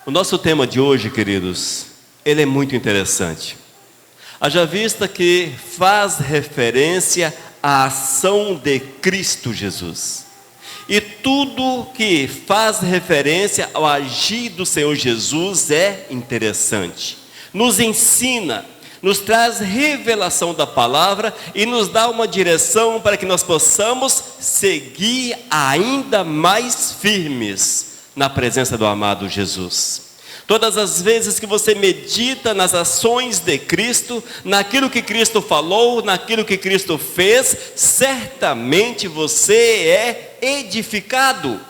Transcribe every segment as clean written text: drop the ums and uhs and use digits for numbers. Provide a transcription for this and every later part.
O nosso tema de hoje, queridos, ele é muito interessante. Haja vista que faz referência à ação de Cristo Jesus. E tudo que faz referência ao agir do Senhor Jesus é interessante. Nos ensina, nos traz revelação da palavra e nos dá uma direção para que nós possamos seguir ainda mais firmes na presença do amado Jesus. Todas as vezes que você medita nas ações de Cristo, naquilo que Cristo falou, naquilo que Cristo fez, certamente você é edificado.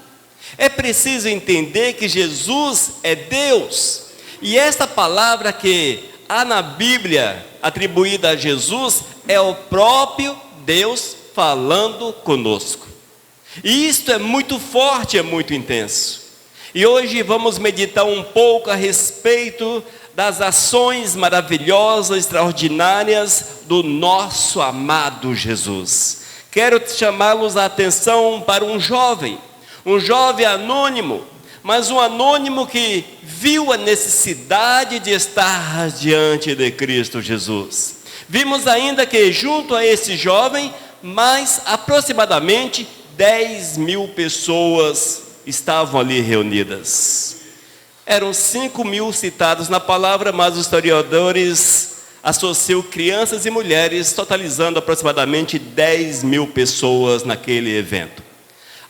É preciso entender que Jesus é Deus. E esta palavra que há na Bíblia atribuída a Jesus é o próprio Deus falando conosco. E isto é muito forte, é muito intenso. E hoje vamos meditar um pouco a respeito das ações maravilhosas, extraordinárias do nosso amado Jesus. Quero chamá-los a atenção para um jovem anônimo, mas um anônimo que viu a necessidade de estar diante de Cristo Jesus. Vimos ainda que junto a esse jovem, mais aproximadamente 10.000 pessoas estavam ali reunidas. Eram 5.000 citados na palavra, mas os historiadores associam crianças e mulheres, totalizando aproximadamente 10.000 pessoas naquele evento.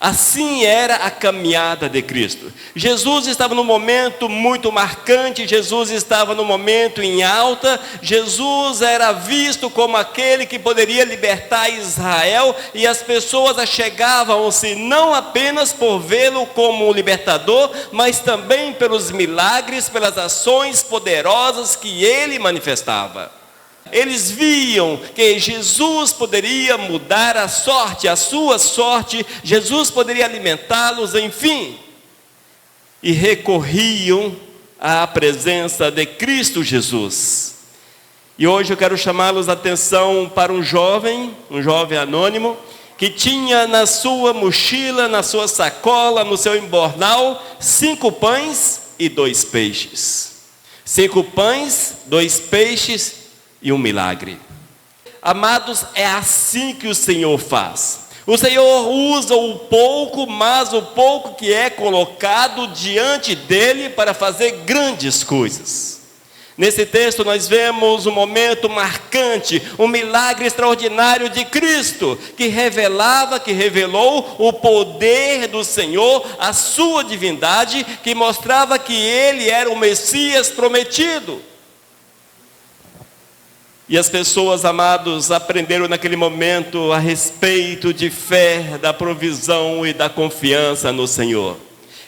Assim era a caminhada de Cristo. Jesus estava num momento muito marcante, Jesus estava num momento em alta, Jesus era visto como aquele que poderia libertar Israel, e as pessoas achegavam-se não apenas por vê-lo como um libertador, mas também pelos milagres, pelas ações poderosas que ele manifestava. Eles viam que Jesus poderia mudar a sua sorte, Jesus poderia alimentá-los, enfim. E recorriam à presença de Cristo Jesus. E hoje eu quero chamá-los a atenção para um jovem anônimo, que tinha na sua mochila, na sua sacola, no seu embornal, 5 pães e 2 peixes. 5 pães, 2 peixes e um milagre. Amados, é assim que o Senhor faz. O Senhor usa o pouco, mas o pouco que é colocado diante dele para fazer grandes coisas. Nesse texto nós vemos um momento marcante, um milagre extraordinário de Cristo, que revelou o poder do Senhor, a sua divindade, que mostrava que ele era o Messias prometido. E as pessoas, amados, aprenderam naquele momento a respeito de fé, da provisão e da confiança no Senhor.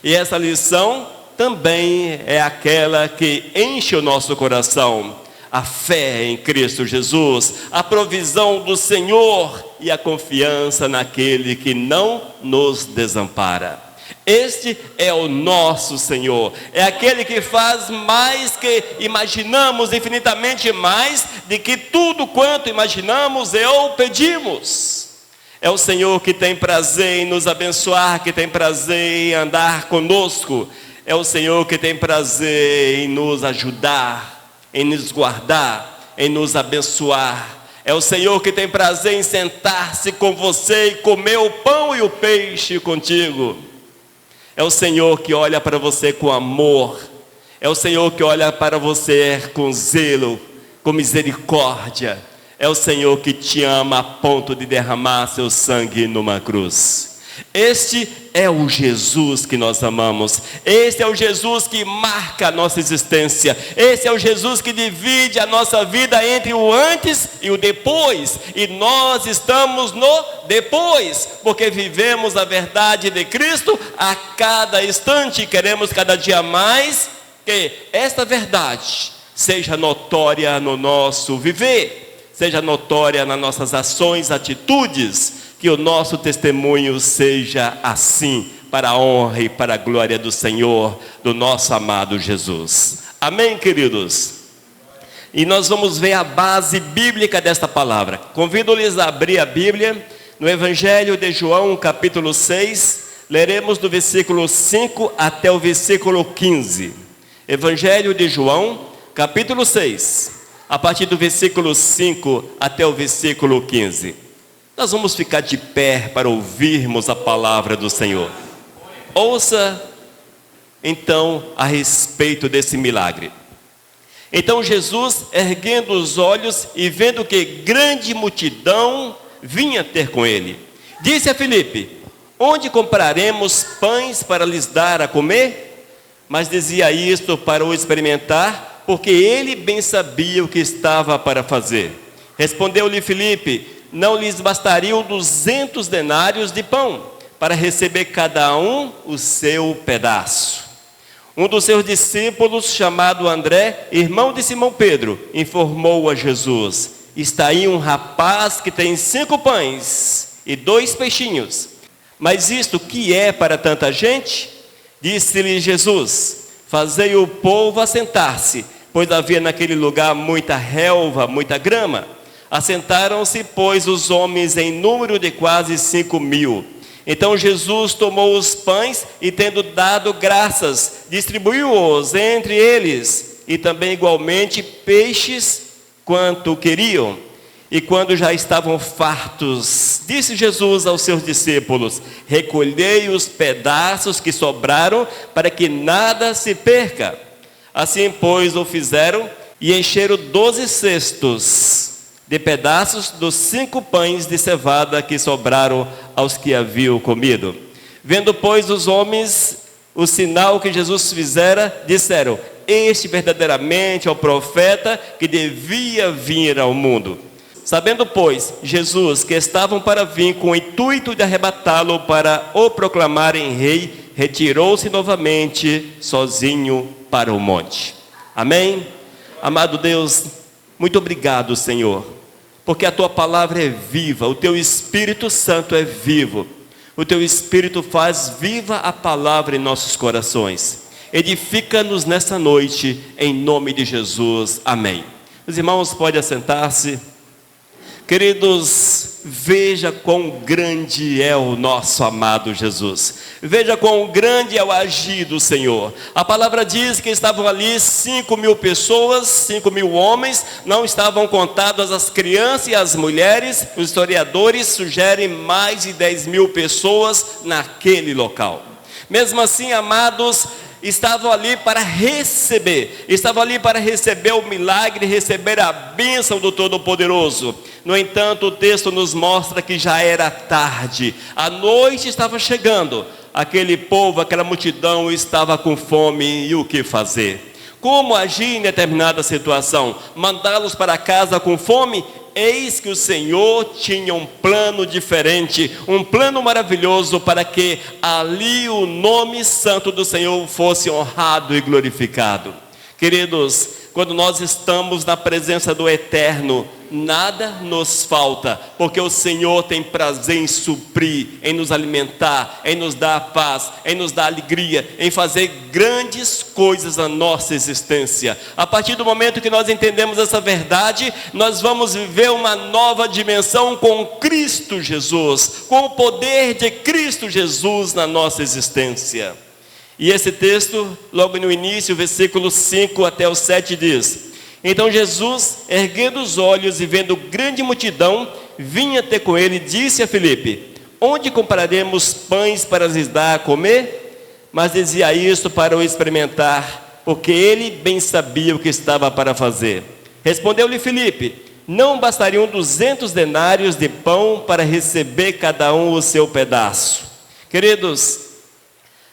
E essa lição também é aquela que enche o nosso coração. A fé em Cristo Jesus, a provisão do Senhor e a confiança naquele que não nos desampara. Este é o nosso Senhor, é aquele que faz mais que imaginamos, infinitamente mais de que tudo quanto imaginamos ou pedimos. É o Senhor que tem prazer em nos abençoar, que tem prazer em andar conosco. É o Senhor que tem prazer em nos ajudar, em nos guardar, em nos abençoar. É o Senhor que tem prazer em sentar-se com você e comer o pão e o peixe contigo. É o Senhor que olha para você com amor. É o Senhor que olha para você com zelo, com misericórdia. É o Senhor que te ama a ponto de derramar seu sangue numa cruz. Este é o Jesus que nós amamos. Este é o Jesus que marca a nossa existência. Este é o Jesus que divide a nossa vida entre o antes e o depois. E nós estamos no depois, porque vivemos a verdade de Cristo a cada instante. Queremos cada dia mais que esta verdade seja notória no nosso viver, seja notória nas nossas ações, atitudes. Que o nosso testemunho seja assim, para a honra e para a glória do Senhor, do nosso amado Jesus. Amém, queridos? E nós vamos ver a base bíblica desta palavra. Convido-lhes a abrir a Bíblia no Evangelho de João, capítulo 6. Leremos do versículo 5 até o versículo 15. Evangelho de João, capítulo 6, a partir do versículo 5 até o versículo 15. Nós vamos ficar de pé para ouvirmos a palavra do Senhor. Ouça, então, a respeito desse milagre. Então Jesus, erguendo os olhos e vendo que grande multidão vinha ter com ele, disse a Filipe: onde compraremos pães para lhes dar a comer? Mas dizia isto para o experimentar, porque ele bem sabia o que estava para fazer. Respondeu-lhe Filipe: não lhes bastariam 200 denários de pão, para receber cada um o seu pedaço. Um dos seus discípulos, chamado André, irmão de Simão Pedro, informou a Jesus: está aí um rapaz que tem 5 pães e 2 peixinhos. Mas isto que é para tanta gente? Disse-lhe Jesus: fazei o povo assentar-se, pois havia naquele lugar muita relva, muita grama. Assentaram-se, pois, os homens em número de quase 5.000. Então Jesus tomou os pães e, tendo dado graças, distribuiu-os entre eles, e também igualmente peixes, quanto queriam. E quando já estavam fartos, disse Jesus aos seus discípulos: recolhei os pedaços que sobraram, para que nada se perca. Assim, pois, o fizeram, e encheram 12 cestos de pedaços dos 5 pães de cevada que sobraram aos que haviam comido. Vendo, pois, os homens o sinal que Jesus fizera, disseram: este verdadeiramente é o profeta que devia vir ao mundo. Sabendo, pois, Jesus que estavam para vir com o intuito de arrebatá-lo para o proclamarem rei, retirou-se novamente sozinho para o monte. Amém? Amado Deus, muito obrigado, Senhor, porque a Tua palavra é viva, o Teu Espírito Santo é vivo. O Teu Espírito faz viva a palavra em nossos corações. Edifica-nos nessa noite, em nome de Jesus. Amém. Os irmãos podem assentar-se. Queridos, veja quão grande é o nosso amado Jesus. Veja quão grande é o agir do Senhor. A palavra diz que estavam ali 5.000 pessoas, 5.000 homens. Não estavam contadas as crianças e as mulheres. Os historiadores sugerem mais de 10.000 pessoas naquele local. Mesmo assim, amados, estavam ali para receber o milagre, receber a bênção do Todo-Poderoso. No entanto, o texto nos mostra que já era tarde, a noite estava chegando, aquele povo, aquela multidão estava com fome, e o que fazer? Como agir em determinada situação? Mandá-los para casa com fome? Eis que o Senhor tinha um plano diferente, um plano maravilhoso para que ali o nome santo do Senhor fosse honrado e glorificado. Queridos, quando nós estamos na presença do Eterno, nada nos falta, porque o Senhor tem prazer em suprir, em nos alimentar, em nos dar paz, em nos dar alegria, em fazer grandes coisas na nossa existência. A partir do momento que nós entendemos essa verdade, nós vamos viver uma nova dimensão com Cristo Jesus, com o poder de Cristo Jesus na nossa existência. E esse texto, logo no início, versículo 5 até o 7 diz: então Jesus, erguendo os olhos e vendo grande multidão, vinha ter com ele, disse a Filipe: onde compraremos pães para lhes dar a comer? Mas dizia isto para o experimentar, porque ele bem sabia o que estava para fazer. Respondeu-lhe Filipe: não bastariam 200 denários de pão para receber cada um o seu pedaço? Queridos,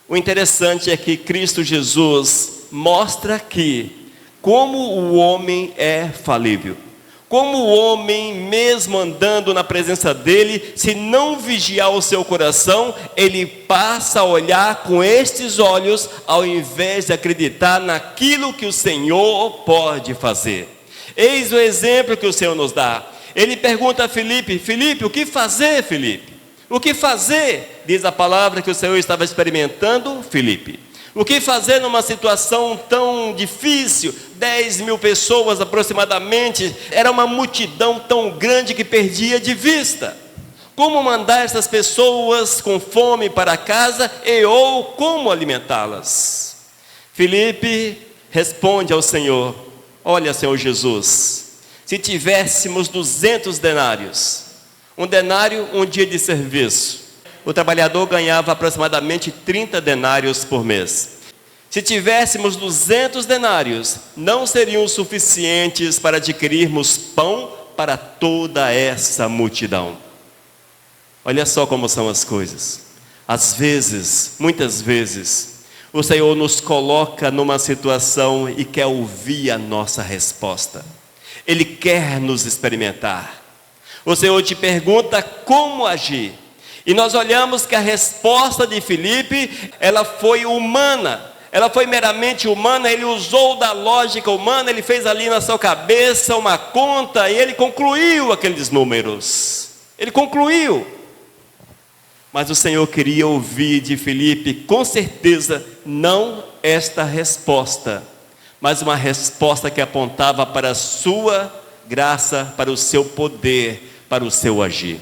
o interessante é que Cristo Jesus mostra aqui como o homem é falível. Como o homem, mesmo andando na presença dele, se não vigiar o seu coração, ele passa a olhar com estes olhos, ao invés de acreditar naquilo que o Senhor pode fazer. Eis o exemplo que o Senhor nos dá. Ele pergunta a Filipe: Filipe, o que fazer, Filipe? O que fazer? Diz a palavra que o Senhor estava experimentando Filipe. O que fazer numa situação tão difícil? 10.000 pessoas aproximadamente, era uma multidão tão grande que perdia de vista. Como mandar essas pessoas com fome para casa ou como alimentá-las? Filipe responde ao Senhor: olha, Senhor Jesus, se tivéssemos 200 denários, um denário, um dia de serviço, o trabalhador ganhava aproximadamente 30 denários por mês. Se tivéssemos 200 denários, não seriam suficientes para adquirirmos pão para toda essa multidão. Olha só como são as coisas. Às vezes, muitas vezes, o Senhor nos coloca numa situação e quer ouvir a nossa resposta. Ele quer nos experimentar. O Senhor te pergunta como agir. E nós olhamos que a resposta de Filipe, ela foi humana. Ela foi meramente humana, ele usou da lógica humana, ele fez ali na sua cabeça uma conta e ele concluiu aqueles números. Ele concluiu. Mas o Senhor queria ouvir de Filipe, com certeza, não esta resposta, mas uma resposta que apontava para a sua graça, para o seu poder, para o seu agir.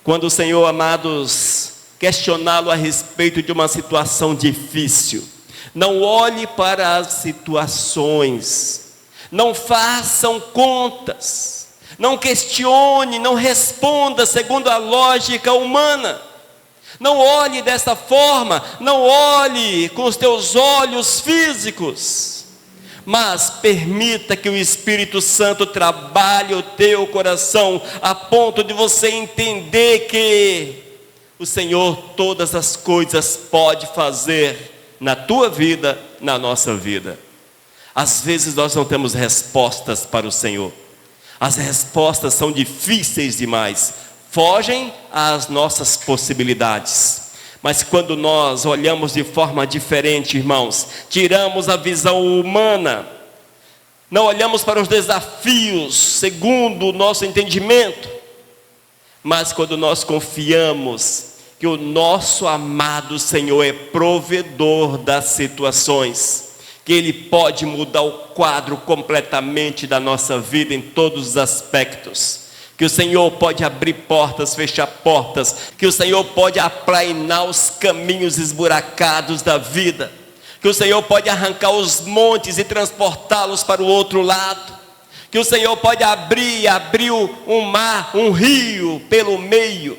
Quando o Senhor, amados, questioná-lo a respeito de uma situação difícil, não olhe para as situações, não façam contas, não questione, não responda segundo a lógica humana. Não olhe dessa forma, não olhe com os teus olhos físicos, mas permita que o Espírito Santo trabalhe o teu coração, a ponto de você entender que o Senhor todas as coisas pode fazer na tua vida, na nossa vida. Às vezes nós não temos respostas para o Senhor, as respostas são difíceis demais, fogem às nossas possibilidades. Mas quando nós olhamos de forma diferente, irmãos, tiramos a visão humana, não olhamos para os desafios segundo o nosso entendimento, mas quando nós confiamos que o nosso amado Senhor é provedor das situações, que Ele pode mudar o quadro completamente da nossa vida em todos os aspectos, que o Senhor pode abrir portas, fechar portas, que o Senhor pode aplainar os caminhos esburacados da vida, que o Senhor pode arrancar os montes e transportá-los para o outro lado, que o Senhor pode abrir um mar, um rio pelo meio.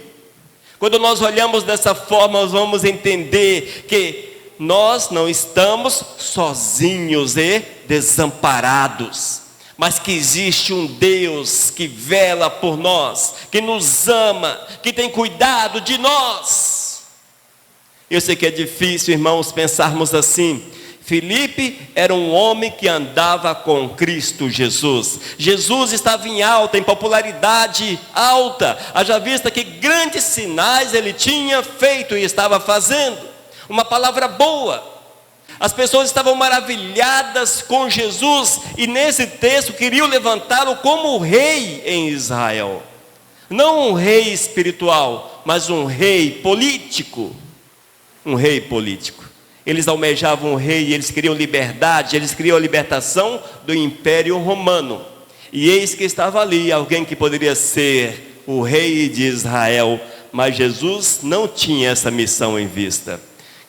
Quando nós olhamos dessa forma, nós vamos entender que nós não estamos sozinhos e desamparados, mas que existe um Deus que vela por nós, que nos ama, que tem cuidado de nós. Eu sei que é difícil, irmãos, pensarmos assim. Filipe era um homem que andava com Cristo Jesus. Jesus estava em alta, em popularidade alta. Haja vista que grandes sinais ele tinha feito e estava fazendo. Uma palavra boa. As pessoas estavam maravilhadas com Jesus e nesse texto queriam levantá-lo como rei em Israel. Não um rei espiritual, mas um rei político. Um rei político. Eles almejavam um rei, eles queriam liberdade, eles queriam a libertação do Império Romano. E eis que estava ali alguém que poderia ser o rei de Israel, mas Jesus não tinha essa missão em vista.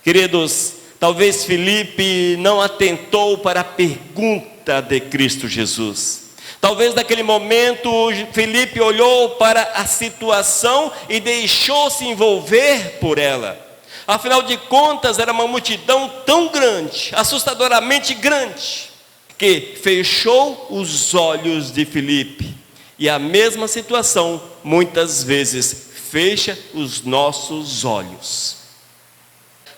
Queridos, talvez Filipe não atentou para a pergunta de Cristo Jesus. Talvez naquele momento Filipe olhou para a situação e deixou-se envolver por ela. Afinal de contas era uma multidão tão grande, assustadoramente grande, que fechou os olhos de Filipe. E a mesma situação muitas vezes fecha os nossos olhos.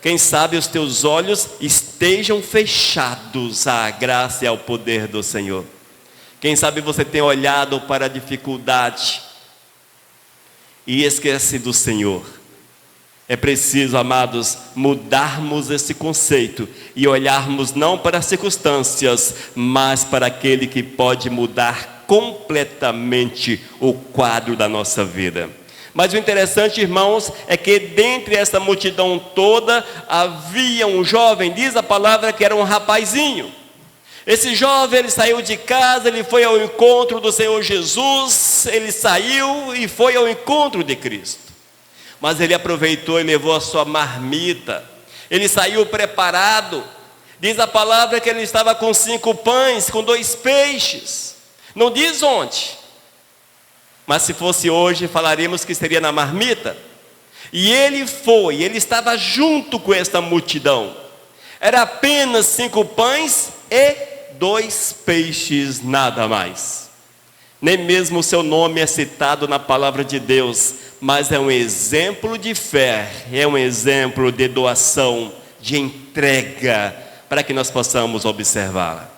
Quem sabe os teus olhos estejam fechados à graça e ao poder do Senhor. Quem sabe você tem olhado para a dificuldade e esquece do Senhor. É preciso, amados, mudarmos esse conceito e olharmos não para as circunstâncias, mas para aquele que pode mudar completamente o quadro da nossa vida. Mas o interessante, irmãos, é que dentre essa multidão toda havia um jovem, diz a palavra que era um rapazinho. Esse jovem, ele saiu de casa, ele foi ao encontro do Senhor Jesus, ele saiu e foi ao encontro de Cristo. Mas ele aproveitou e levou a sua marmita, ele saiu preparado, Diz a palavra que ele estava com 5 pães, com 2 peixes. Não diz onde. Mas se fosse hoje, falaríamos que seria na marmita. E ele estava junto com esta multidão. Era apenas 5 pães e 2 peixes, nada mais. Nem mesmo o seu nome é citado na palavra de Deus, mas é um exemplo de fé, é um exemplo de doação, de entrega, para que nós possamos observá-la.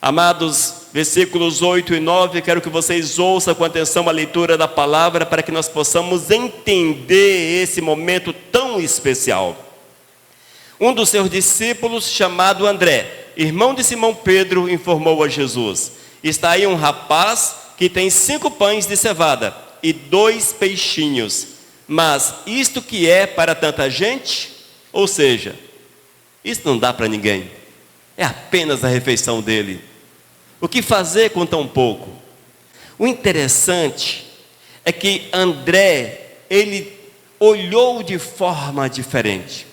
Amados, versículos 8 e 9, quero que vocês ouçam com atenção a leitura da palavra, para que nós possamos entender esse momento tão especial. Um dos seus discípulos, chamado André, irmão de Simão Pedro, informou a Jesus: está aí um rapaz que tem 5 pães de cevada e 2 peixinhos, mas isto que é para tanta gente? Ou seja, isso não dá para ninguém, é apenas a refeição dele. O que fazer com tão pouco? O interessante é que André, ele olhou de forma diferente.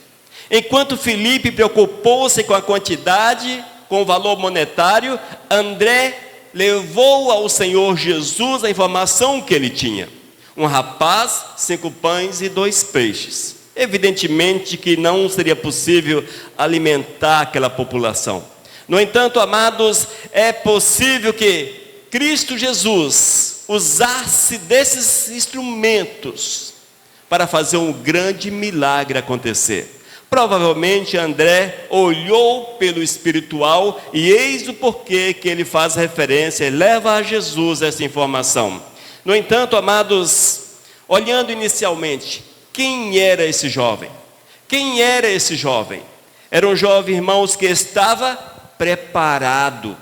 Enquanto Filipe preocupou-se com a quantidade, com o valor monetário, André levou ao Senhor Jesus a informação que ele tinha. Um rapaz, 5 pães e 2 peixes. Evidentemente que não seria possível alimentar aquela população. No entanto, amados, é possível que Cristo Jesus usasse desses instrumentos para fazer um grande milagre acontecer. Provavelmente André olhou pelo espiritual e eis o porquê que ele faz referência e leva a Jesus essa informação. No entanto, amados, olhando inicialmente, quem era esse jovem? Quem era esse jovem? Era um jovem, irmãos, que estava preparado.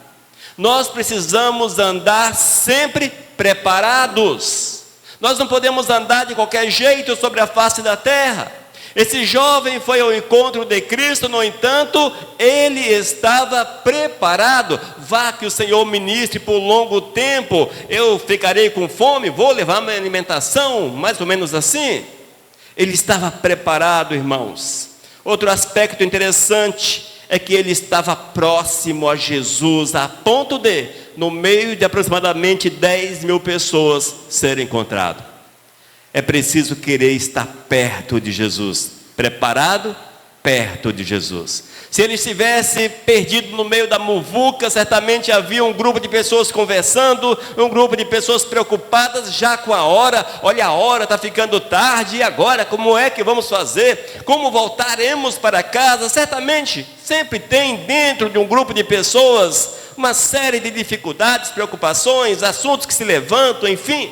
Nós precisamos andar sempre preparados. Nós não podemos andar de qualquer jeito sobre a face da terra. Esse jovem foi ao encontro de Cristo, no entanto, ele estava preparado. Vá que o Senhor ministre por longo tempo, eu ficarei com fome, vou levar minha alimentação, mais ou menos assim. Ele estava preparado, irmãos. Outro aspecto interessante é que ele estava próximo a Jesus, a ponto de, no meio de aproximadamente 10 mil pessoas, ser encontrado. É preciso querer estar perto de Jesus, preparado, perto de Jesus. Se ele estivesse perdido no meio da muvuca, certamente havia um grupo de pessoas conversando, um grupo de pessoas preocupadas já com a hora. Olha, a hora está ficando tarde, e agora como é que vamos fazer? Como voltaremos para casa? Certamente sempre tem dentro de um grupo de pessoas uma série de dificuldades, preocupações, assuntos que se levantam, enfim.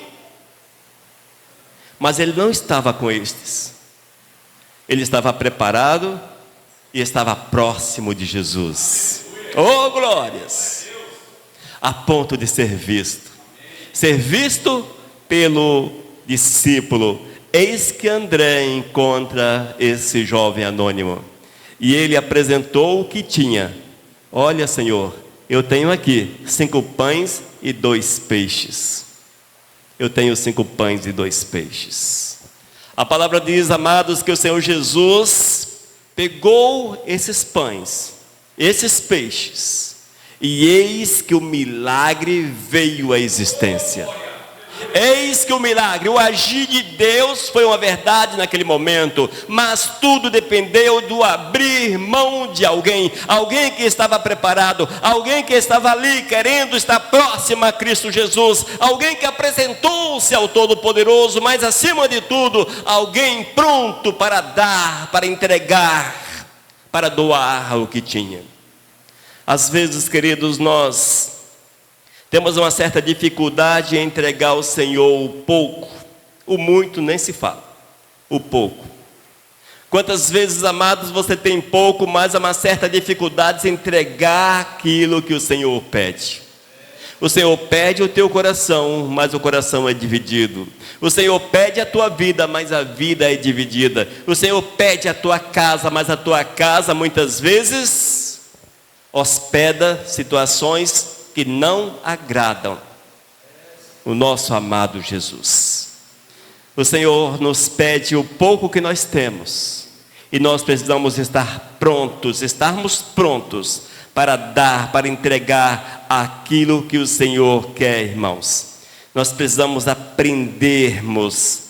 Mas ele não estava com estes. Ele estava preparado e estava próximo de Jesus. Oh, glórias! A ponto de ser visto. Ser visto pelo discípulo. Eis que André encontra esse jovem anônimo. E ele apresentou o que tinha. Olha, Senhor, eu tenho aqui 5 pães e 2 peixes. Eu tenho 5 pães e 2 peixes. A palavra diz, amados, que o Senhor Jesus pegou esses pães, esses peixes, e eis que o milagre veio à existência. Eis que o milagre, o agir de Deus foi uma verdade naquele momento, mas tudo dependeu do abrir mão de alguém, alguém que estava preparado, alguém que estava ali querendo estar próximo a Cristo Jesus, alguém que apresentou-se ao Todo-Poderoso, mas acima de tudo, alguém pronto para dar, para entregar, para doar o que tinha. Às vezes, queridos, nós temos uma certa dificuldade em entregar ao Senhor o pouco. O muito nem se fala, o pouco. Quantas vezes, amados, você tem pouco, mas há uma certa dificuldade em entregar aquilo que o Senhor pede. O Senhor pede o teu coração, mas o coração é dividido. O Senhor pede a tua vida, mas a vida é dividida. O Senhor pede a tua casa, mas a tua casa muitas vezes hospeda situações que não agradam o nosso amado Jesus. O Senhor nos pede o pouco que nós temos E nós precisamos estarmos prontos para dar, para entregar aquilo que o Senhor quer, irmãos. Nós precisamos aprendermos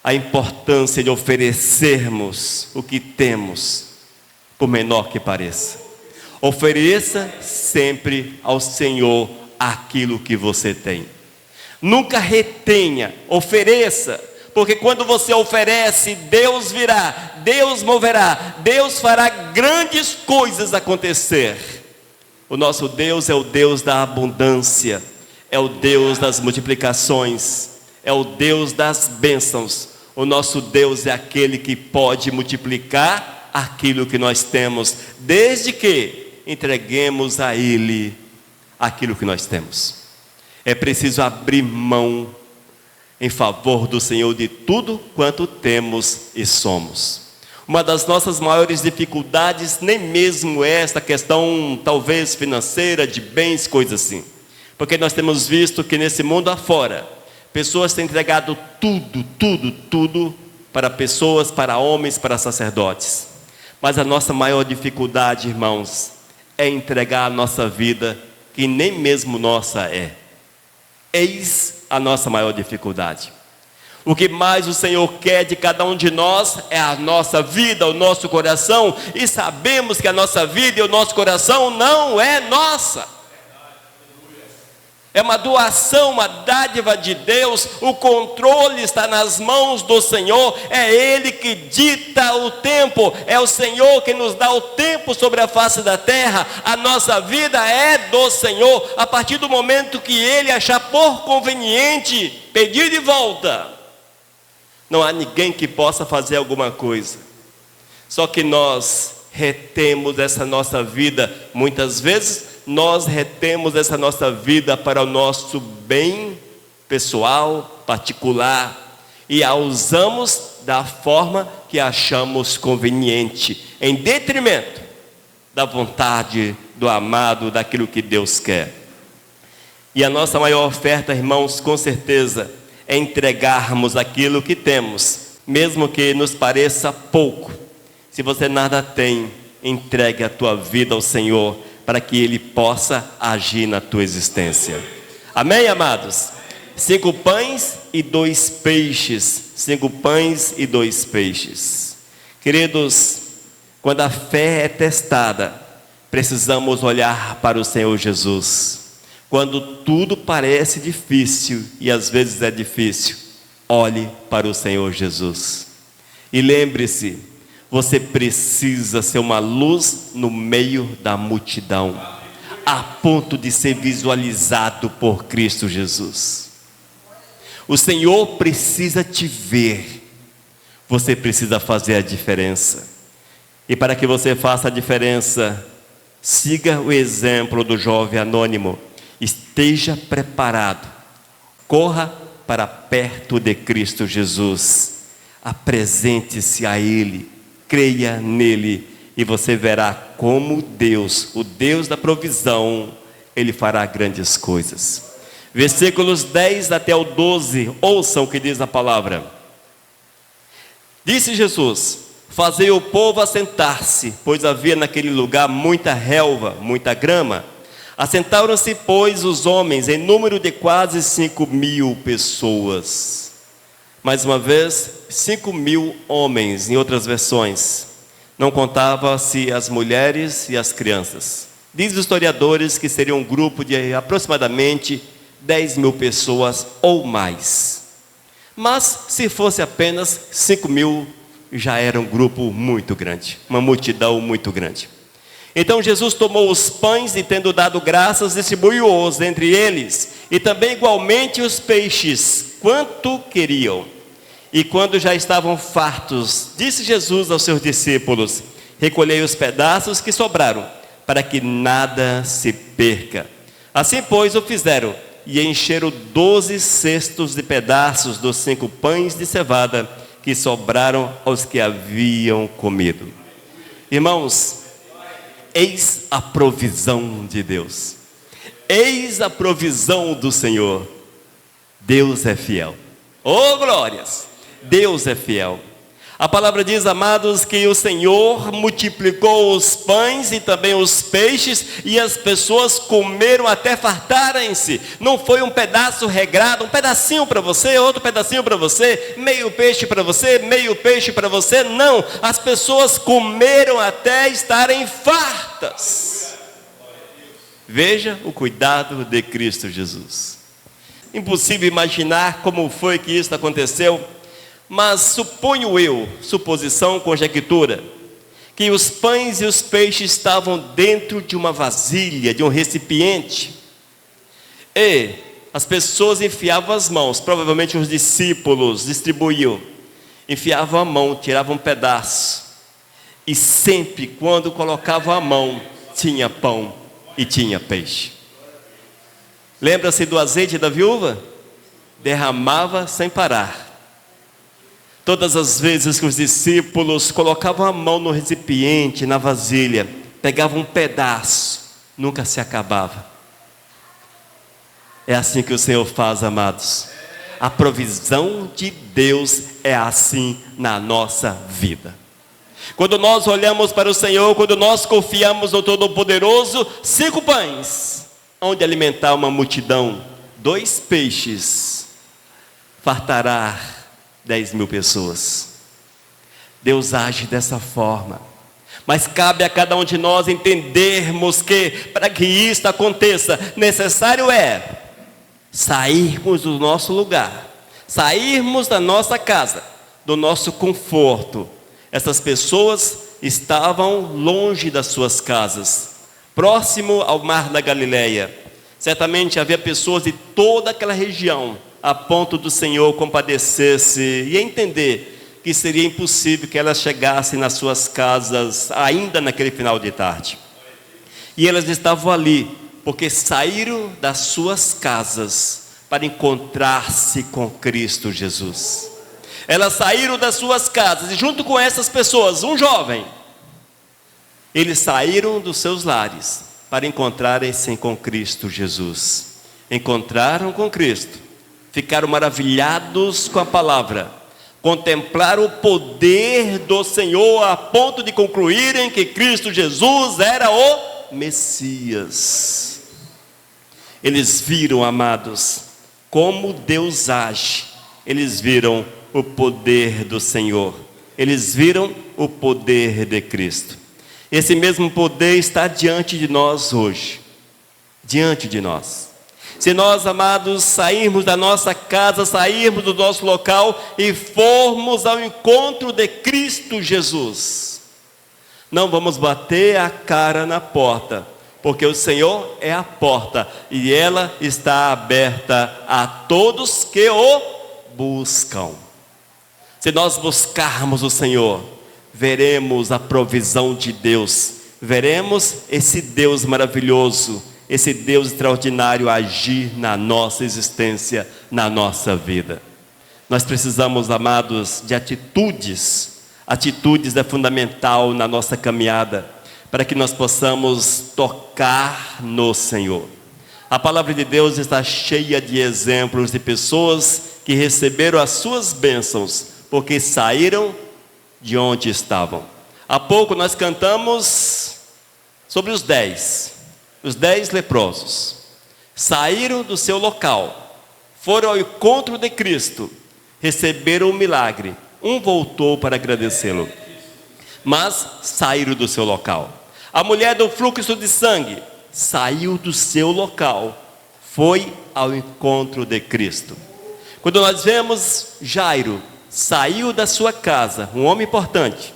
a importância de oferecermos o que temos, por menor que pareça. Ofereça sempre ao Senhor aquilo que você tem. Nunca retenha, ofereça, porque quando você oferece, Deus virá, Deus moverá, Deus fará grandes coisas acontecer. O nosso Deus é o Deus da abundância, é o Deus das multiplicações, é o Deus das bênçãos. O nosso Deus é aquele que pode multiplicar aquilo que nós temos, desde que entreguemos a Ele aquilo que nós temos. É preciso abrir mão em favor do Senhor de tudo quanto temos e somos. Uma das nossas maiores dificuldades nem mesmo é esta questão talvez financeira, de bens, coisas assim. Porque nós temos visto que nesse mundo afora, pessoas têm entregado tudo para pessoas, para homens, para sacerdotes. Mas a nossa maior dificuldade, irmãos, é entregar a nossa vida, que nem mesmo nossa é. Eis a nossa maior dificuldade. O que mais o Senhor quer de cada um de nós é a nossa vida, o nosso coração, e sabemos que a nossa vida e o nosso coração não é nossa. É uma doação, uma dádiva de Deus. O controle está nas mãos do Senhor. É Ele que dita o tempo. É o Senhor que nos dá o tempo sobre a face da terra. A nossa vida é do Senhor. A partir do momento que Ele achar por conveniente pedir de volta, não há ninguém que possa fazer alguma coisa. Só que nós retemos essa nossa vida. Muitas vezes nós retemos essa nossa vida para o nosso bem pessoal, particular, e a usamos da forma que achamos conveniente, em detrimento da vontade do amado, daquilo que Deus quer. E a nossa maior oferta, irmãos, com certeza, é entregarmos aquilo que temos, mesmo que nos pareça pouco. Se você nada tem, entregue a tua vida ao Senhor, para que Ele possa agir na tua existência. Amém, amados? 5 pães e 2 peixes. 5 pães e 2 peixes. Queridos, quando a fé é testada, precisamos olhar para o Senhor Jesus. Quando tudo parece difícil, e às vezes é difícil, olhe para o Senhor Jesus. E lembre-se, você precisa ser uma luz no meio da multidão, a ponto de ser visualizado por Cristo Jesus. O Senhor precisa te ver. Você precisa fazer a diferença. E para que você faça a diferença, siga o exemplo do jovem anônimo. Esteja preparado. Corra para perto de Cristo Jesus. Apresente-se a Ele. Creia nele e você verá como Deus, o Deus da provisão, Ele fará grandes coisas. Versículos 10 até o 12, ouçam o que diz a palavra. Disse Jesus: fazei o povo assentar-se, pois havia naquele lugar muita relva, muita grama. Assentaram-se, pois, os homens, em número de quase 5.000 pessoas. Mais uma vez, 5.000 homens, em outras versões. Não contava-se as mulheres e as crianças. Diz os historiadores que seria um grupo de aproximadamente 10.000 pessoas ou mais. Mas, se fosse apenas 5.000, já era um grupo muito grande, uma multidão muito grande. Então Jesus tomou os pães e, tendo dado graças, distribuiu-os entre eles, e também igualmente os peixes, quanto queriam. E quando já estavam fartos, disse Jesus aos seus discípulos: recolhei os pedaços que sobraram, para que nada se perca. Assim, pois, o fizeram, e encheram 12 cestos de pedaços dos 5 pães de cevada que sobraram aos que haviam comido. Irmãos, eis a provisão de Deus. Eis a provisão do Senhor. Deus é fiel. Oh, glórias! Deus é fiel. A palavra diz, amados, que o Senhor multiplicou os pães e também os peixes, e as pessoas comeram até fartarem-se. Não foi um pedaço regrado, um pedacinho para você, outro pedacinho para você, meio peixe para você, meio peixe para você. Não, as pessoas comeram até estarem fartas. Veja o cuidado de Cristo Jesus. Impossível imaginar como foi que isso aconteceu, mas suponho eu, suposição, conjectura, que os pães e os peixes estavam dentro de uma vasilha, de um recipiente, e as pessoas enfiavam as mãos, provavelmente os discípulos distribuíam, enfiavam a mão, tiravam um pedaço, e sempre quando colocavam a mão, tinha pão e tinha peixe. Lembra-se do azeite da viúva? Derramava sem parar. Todas as vezes que os discípulos colocavam a mão no recipiente, na vasilha, pegavam um pedaço, nunca se acabava. É assim que o Senhor faz, amados. A provisão de Deus é assim na nossa vida. Quando nós olhamos para o Senhor, quando nós confiamos no Todo-Poderoso, 5 pães, onde alimentar uma multidão, 2 peixes, fartará 10.000 pessoas. Deus age dessa forma, mas cabe a cada um de nós entendermos que, para que isto aconteça, necessário é sairmos do nosso lugar, sairmos da nossa casa, do nosso conforto. Essas pessoas estavam longe das suas casas, próximo ao mar da Galileia. Certamente havia pessoas de toda aquela região, a ponto do Senhor compadecer-se e entender que seria impossível que elas chegassem nas suas casas ainda naquele final de tarde. E elas estavam ali porque saíram das suas casas para encontrar-se com Cristo Jesus. Elas saíram das suas casas e junto com essas pessoas, um jovem, eles saíram dos seus lares para encontrarem-se com Cristo Jesus. Encontraram com Cristo, ficaram maravilhados com a palavra, contemplaram o poder do Senhor a ponto de concluírem que Cristo Jesus era o Messias. Eles viram, amados, como Deus age. Eles viram o poder do Senhor. Eles viram o poder de Cristo. Esse mesmo poder está diante de nós hoje. Diante de nós. Se nós, amados, sairmos da nossa casa, sairmos do nosso local e formos ao encontro de Cristo Jesus, não vamos bater a cara na porta, porque o Senhor é a porta e ela está aberta a todos que o buscam. Se nós buscarmos o Senhor, veremos a provisão de Deus, veremos esse Deus maravilhoso, esse Deus extraordinário agir na nossa existência, na nossa vida. Nós precisamos, amados, de atitudes. Atitudes é fundamental na nossa caminhada, para que nós possamos tocar no Senhor. A palavra de Deus está cheia de exemplos de pessoas que receberam as suas bênçãos, porque saíram de onde estavam. Há pouco nós cantamos sobre os 10 leprosos. Saíram do seu local, foram ao encontro de Cristo, receberam o milagre. Um voltou para agradecê-lo, mas saíram do seu local. A mulher do fluxo de sangue saiu do seu local, foi ao encontro de Cristo. Quando nós vemos Jairo, saiu da sua casa, um homem importante,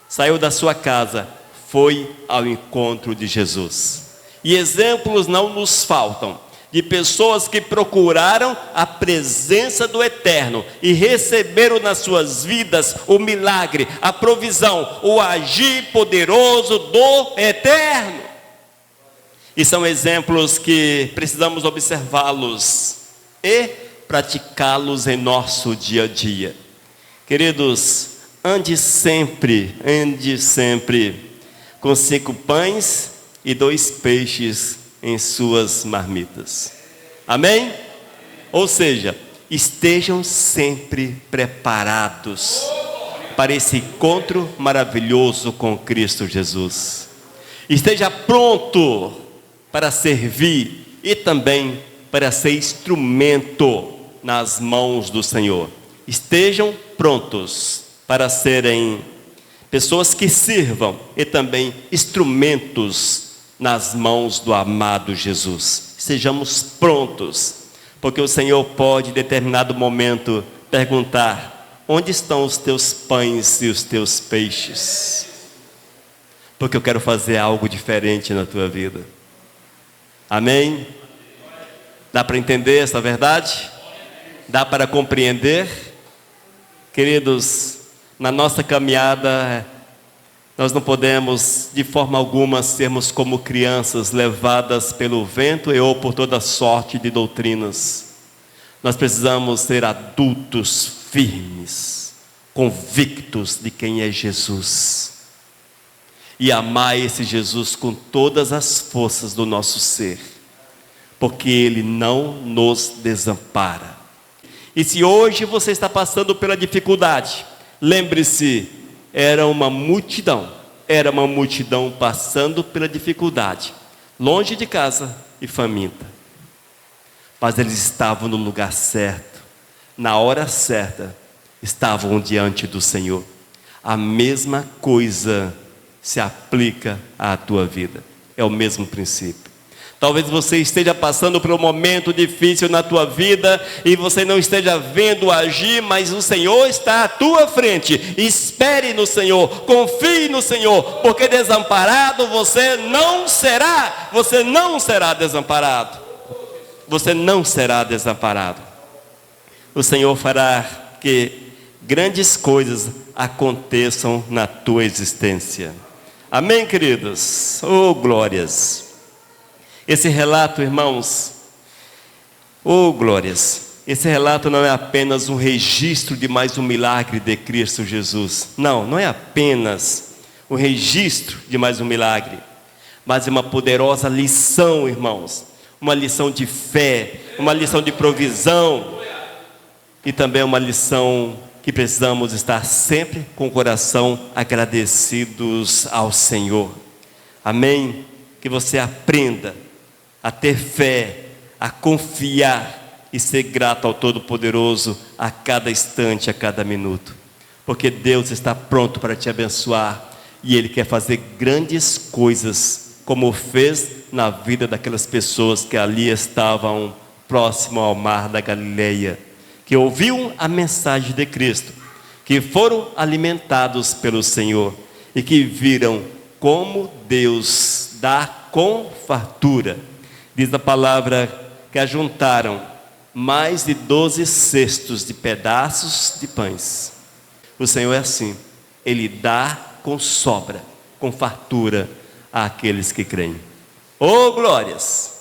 saiu da sua casa, foi ao encontro de Jesus. E exemplos não nos faltam, de pessoas que procuraram a presença do Eterno e receberam nas suas vidas o milagre, a provisão, o agir poderoso do Eterno. E são exemplos que precisamos observá-los e praticá-los em nosso dia a dia. Queridos, ande sempre com 5 pães e 2 peixes em suas marmitas. Amém? Ou seja, estejam sempre preparados para esse encontro maravilhoso com Cristo Jesus. Esteja pronto para servir e também para ser instrumento nas mãos do Senhor. Estejam prontos para serem pessoas que sirvam e também instrumentos nas mãos do amado Jesus. Sejamos prontos, porque o Senhor pode em determinado momento perguntar: onde estão os teus pães e os teus peixes? Porque eu quero fazer algo diferente na tua vida. Amém? Dá para entender essa verdade? Dá para compreender? Queridos, na nossa caminhada, nós não podemos de forma alguma sermos como crianças levadas pelo vento e ou por toda sorte de doutrinas. Nós precisamos ser adultos firmes, convictos de quem é Jesus, e amar esse Jesus com todas as forças do nosso ser, porque Ele não nos desampara. E se hoje você está passando pela dificuldade, lembre-se, era uma multidão passando pela dificuldade, longe de casa e faminta, mas eles estavam no lugar certo, na hora certa, estavam diante do Senhor. A mesma coisa se aplica à tua vida, é o mesmo princípio. Talvez você esteja passando por um momento difícil na tua vida e você não esteja vendo agir, mas o Senhor está à tua frente. Espere no Senhor, confie no Senhor, porque desamparado você não será. Você não será desamparado. Você não será desamparado. O Senhor fará que grandes coisas aconteçam na tua existência. Amém, queridos? Oh, glórias! Esse relato, irmãos, oh glórias, esse relato não é apenas um registro de mais um milagre de Cristo Jesus. Não é apenas um registro de mais um milagre, mas é uma poderosa lição, irmãos. Uma lição de fé, uma lição de provisão e também uma lição que precisamos estar sempre com o coração agradecidos ao Senhor. Amém? Que você aprenda a ter fé, a confiar e ser grato ao Todo-Poderoso a cada instante, a cada minuto. Porque Deus está pronto para te abençoar e Ele quer fazer grandes coisas, como fez na vida daquelas pessoas que ali estavam próximo ao mar da Galileia, que ouviram a mensagem de Cristo, que foram alimentados pelo Senhor e que viram como Deus dá com fartura. Diz a palavra que ajuntaram mais de 12 cestos de pedaços de pães. O Senhor é assim, Ele dá com sobra, com fartura àqueles que creem. Oh glórias!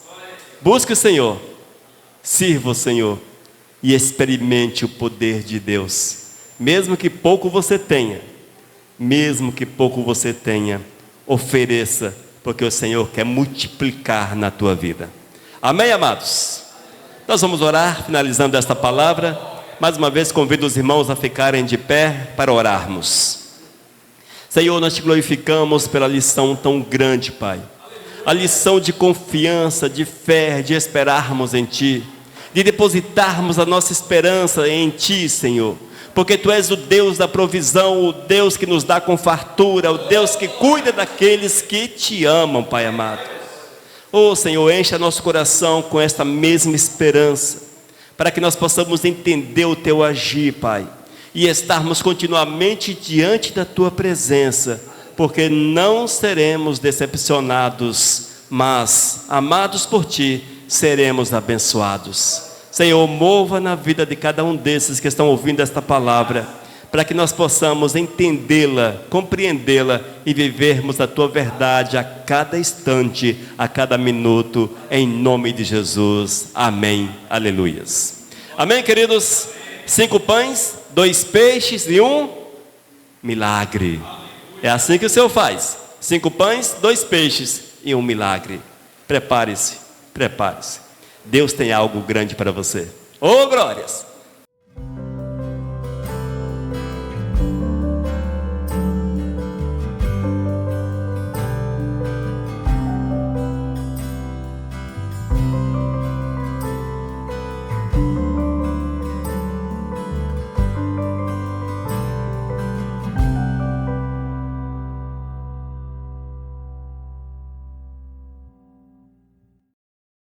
Busque o Senhor, sirva o Senhor e experimente o poder de Deus. Mesmo que pouco você tenha, ofereça, porque o Senhor quer multiplicar na tua vida. Amém, amados? Nós vamos orar, finalizando esta palavra. Mais uma vez convido os irmãos a ficarem de pé para orarmos. Senhor, nós te glorificamos pela lição tão grande, Pai. A lição de confiança, de fé, de esperarmos em Ti, de depositarmos a nossa esperança em Ti, Senhor. Porque Tu és o Deus da provisão, o Deus que nos dá com fartura, o Deus que cuida daqueles que Te amam, Pai amado. Oh Senhor, encha nosso coração com esta mesma esperança, para que nós possamos entender o Teu agir, Pai, e estarmos continuamente diante da Tua presença, porque não seremos decepcionados, mas, amados por Ti, seremos abençoados. Senhor, mova na vida de cada um desses que estão ouvindo esta palavra, para que nós possamos entendê-la, compreendê-la e vivermos a Tua verdade a cada instante, a cada minuto, em nome de Jesus. Amém. Aleluias. Amém, queridos? 5 pães, 2 peixes e um milagre. É assim que o Senhor faz. 5 pães, 2 peixes e um milagre. Prepare-se, prepare-se. Deus tem algo grande para você. Oh, glórias!